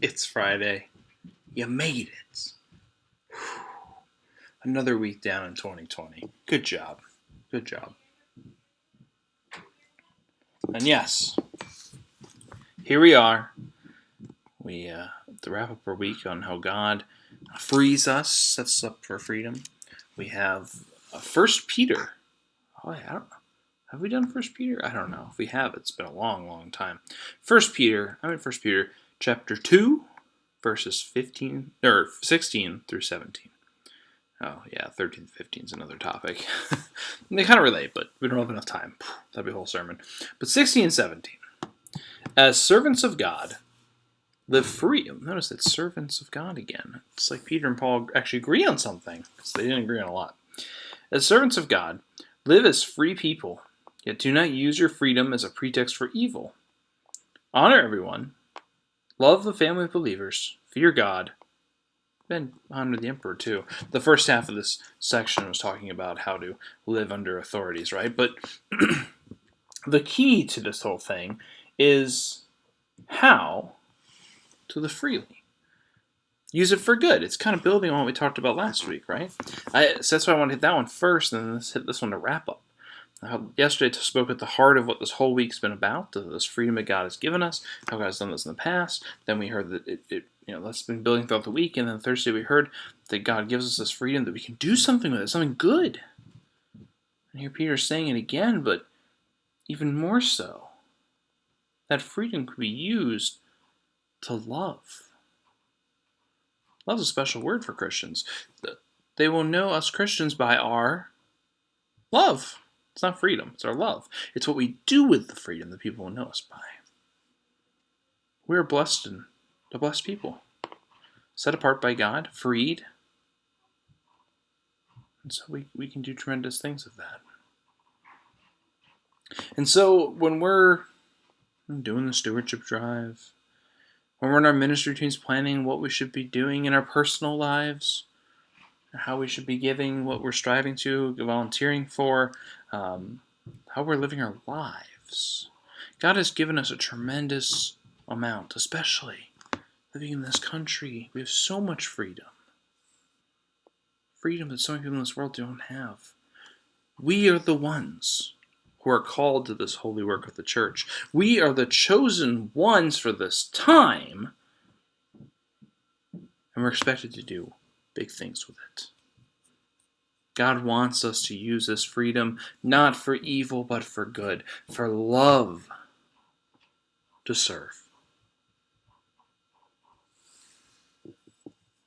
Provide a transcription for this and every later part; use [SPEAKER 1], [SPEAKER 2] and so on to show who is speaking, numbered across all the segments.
[SPEAKER 1] It's Friday. You made it. Another week down in 2020. Good job. Good job. And yes, here we are. We to wrap up our week on how God frees us, sets us up for freedom. We have First Peter. Oh, yeah, I don't know. Have we done First Peter? I don't know. If we have, it's been a long, long time. First Peter chapter 2, verses 16 through 17. Oh, yeah, 13 to 15 is another topic. They kind of relate, but we don't have enough time. That'd be a whole sermon. But 16 and 17. As servants of God, live free. Notice it's servants of God again. It's like Peter and Paul actually agree on something, because they didn't agree on a lot. As servants of God, live as free people, yet do not use your freedom as a pretext for evil. Honor everyone. Love the family of believers. Fear God. And honor the emperor too. The first half of this section was talking about how to live under authorities, right? But the key to this whole thing is how to live freely. Use it for good. It's kind of building on what we talked about last week, right? So that's why I want to hit that one first, and then let's hit this one to wrap up. Yesterday I spoke at the heart of what this whole week's been about, this freedom that God has given us, how God has done this in the past. Then we heard that that's been building throughout the week, and then Thursday we heard that God gives us this freedom that we can do something with it, something good. And here Peter's saying it again, but even more so. That freedom could be used to love. Love's a special word for Christians. They will know us Christians by our love. It's not freedom, it's our love. It's what we do with the freedom that people will know us by. We are blessed and a blessed people. Set apart by God, freed. And so we can do tremendous things with that. And so when we're doing the stewardship drive, when we're in our ministry teams planning what we should be doing in our personal lives, how we should be giving, what we're striving to, volunteering for, how we're living our lives. God has given us a tremendous amount, especially living in this country. We have so much freedom. Freedom that so many people in this world don't have. We are the ones who are called to this holy work of the church. We are the chosen ones for this time, and we're expected to do big things with it. God wants us to use this freedom not for evil, but for good, for love, to serve.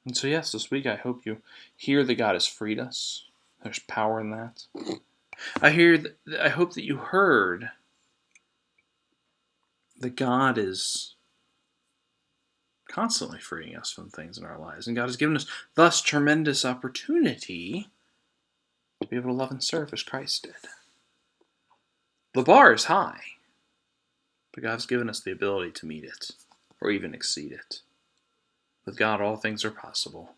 [SPEAKER 1] And so yes, this week I hope you hear that God has freed us. There's power in that. I hope that you heard that God is constantly freeing us from things in our lives, and God has given us thus tremendous opportunity to be able to love and serve as Christ did. The bar is high, but God has given us the ability to meet it, or even exceed it. With God, all things are possible.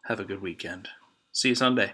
[SPEAKER 1] Have a good weekend. See you Sunday.